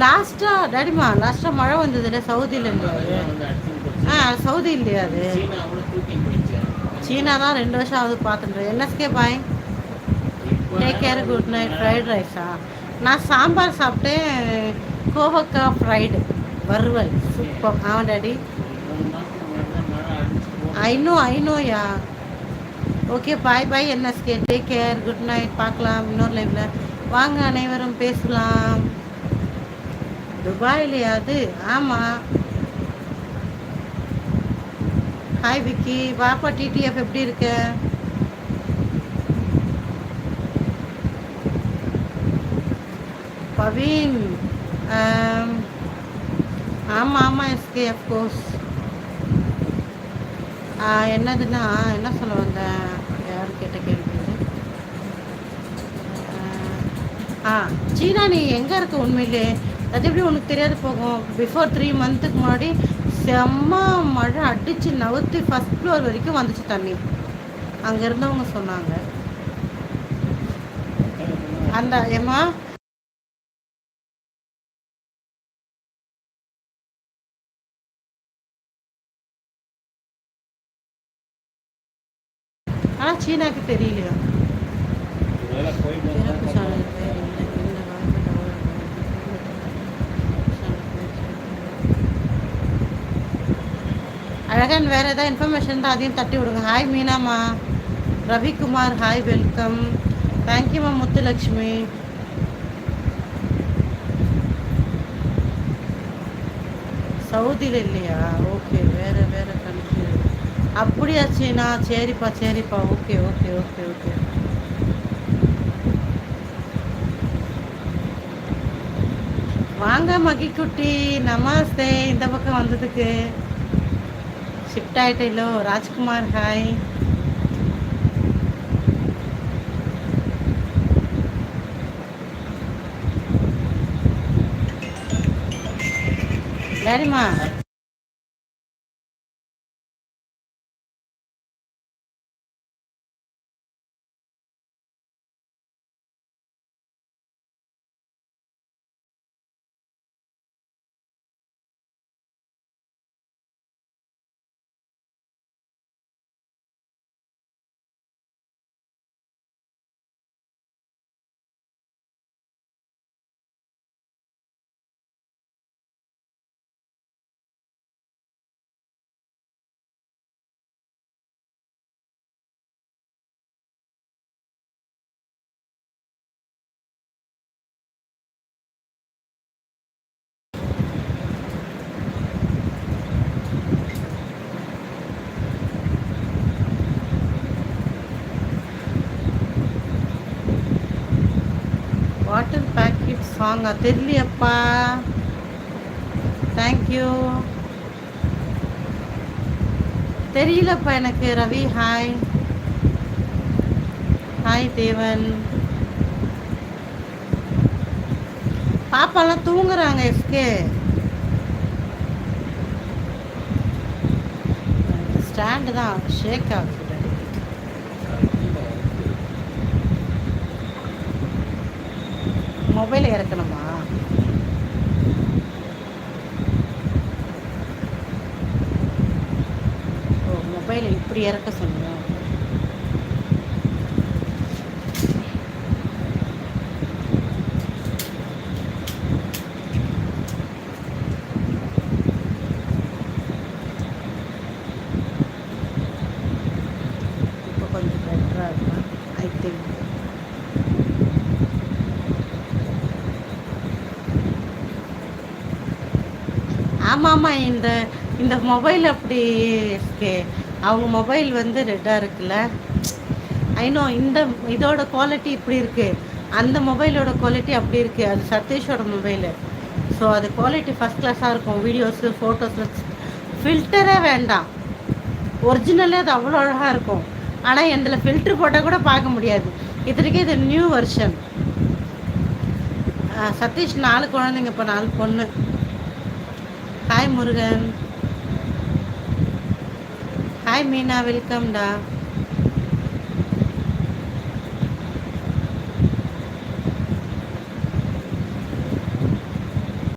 லாஸ்டா டாடிமா லாஸ்டா மழை வந்ததுல சவுதியில் இல்லையா சவுதி இல்லையா அது சீனா தான் 2 வருஷம் ஆகுது பார்த்துட்டு NSK bye take care good night fried ரைஸா நான் சாம்பார் சாப்பிட்டேன் கோவக்காய் ஃப்ரைடு வறுவல் சூப்பர் ஆமாம் daddy I know yeah okay bye bye NSK take care good night பார்க்கலாம் இன்னொரு லைவ்ல வாங்க அனைவரும் பேசலாம் துபாயிலையா அது ஆமாம் ஹாய் விக்கி வாப்பா டிடிஎஃப் எப்படி இருக்க பவீன் ஆமாம் ஆமாம் எஸ்கே அஃப்கோர்ஸ் என்னதுன்னா என்ன சொல்ல வந்தேன் யார் கேட்ட கேள்வி சீனா நீ எங்கே இருக்க உண்மையிலே அது எப்படி உனக்கு தெரியாது போகும் பிஃபோர் 3 மந்த்துக்கு முன்னாடி செம்ம மழை அடித்து நவுத்தி ஃபஸ்ட் ஃப்ளோர் வரைக்கும் வந்துச்சு தண்ணி அங்கே இருந்தவங்க சொன்னாங்க அந்த ஏமா ஆனால் சீனாக்கு தெரியலையா அழகன் வேறு ஏதாவது இன்ஃபர்மேஷன் தான் அதையும் தட்டி விடுங்க ஹாய் மீனாம்மா ரவிக்குமார் ஹாய் வெல்கம் தேங்க்யூம்மா முத்துலக்ஷ்மி சவுதியில் இல்லையா ஓகே வேறு வேறு கண்ட்ரி அப்படியா சீனா சரிப்பா ஓகே ஓகே ஓகே ஓகே வாங்க மகிக்குட்டி நமஸ்தே இந்த பக்கம் வந்ததுக்கு ஷிஃப்ட் ஆகிட்டேலோ ராஜ்குமார் ஹாய் சரிம்மா வாட்டர் பேக்கெட் சாங்கா தெரியலையப்பா தேங்க்யூ தெரியலப்பா எனக்கு ரவி ஹாய் ஹாய் தேவன் பாப்பாலாம் தூங்குறாங்க எஸ்கே ஸ்டாண்டு தான் ஷேக் ஆகுது மொபைல் இறக்கணுமா ஓ மொபைல் இப்படி இறக்க சொன்னோம் இப்போ கொஞ்சம் பெட்டராக இருக்கும் ஐ திங்க் ஆமாம் இந்த இந்த மொபைல் அப்படி அவங்க மொபைல் வந்து ரெட்டாக இருக்குல்ல ஐநோ இந்த இதோட குவாலிட்டி இப்படி இருக்குது அந்த மொபைலோட குவாலிட்டி அப்படி இருக்குது அது சதீஷோட மொபைலு ஸோ அது குவாலிட்டி ஃபஸ்ட் கிளாஸாக இருக்கும் வீடியோஸு ஃபோட்டோஸில் ஃபில்டரே வேண்டாம் ஒரிஜினலே அது அவ்வளோ அழகாக இருக்கும் ஆனால் எந்தில் ஃபில்ட்ரு போட்டால் கூட பார்க்க முடியாது இத்தனைக்கே இது நியூ வெர்ஷன் சதீஷ் 4 குழந்தைங்க இப்போ 4 பொண்ணு ஹாய் முருகன் ஹாய் மீனா வெல்கம்டா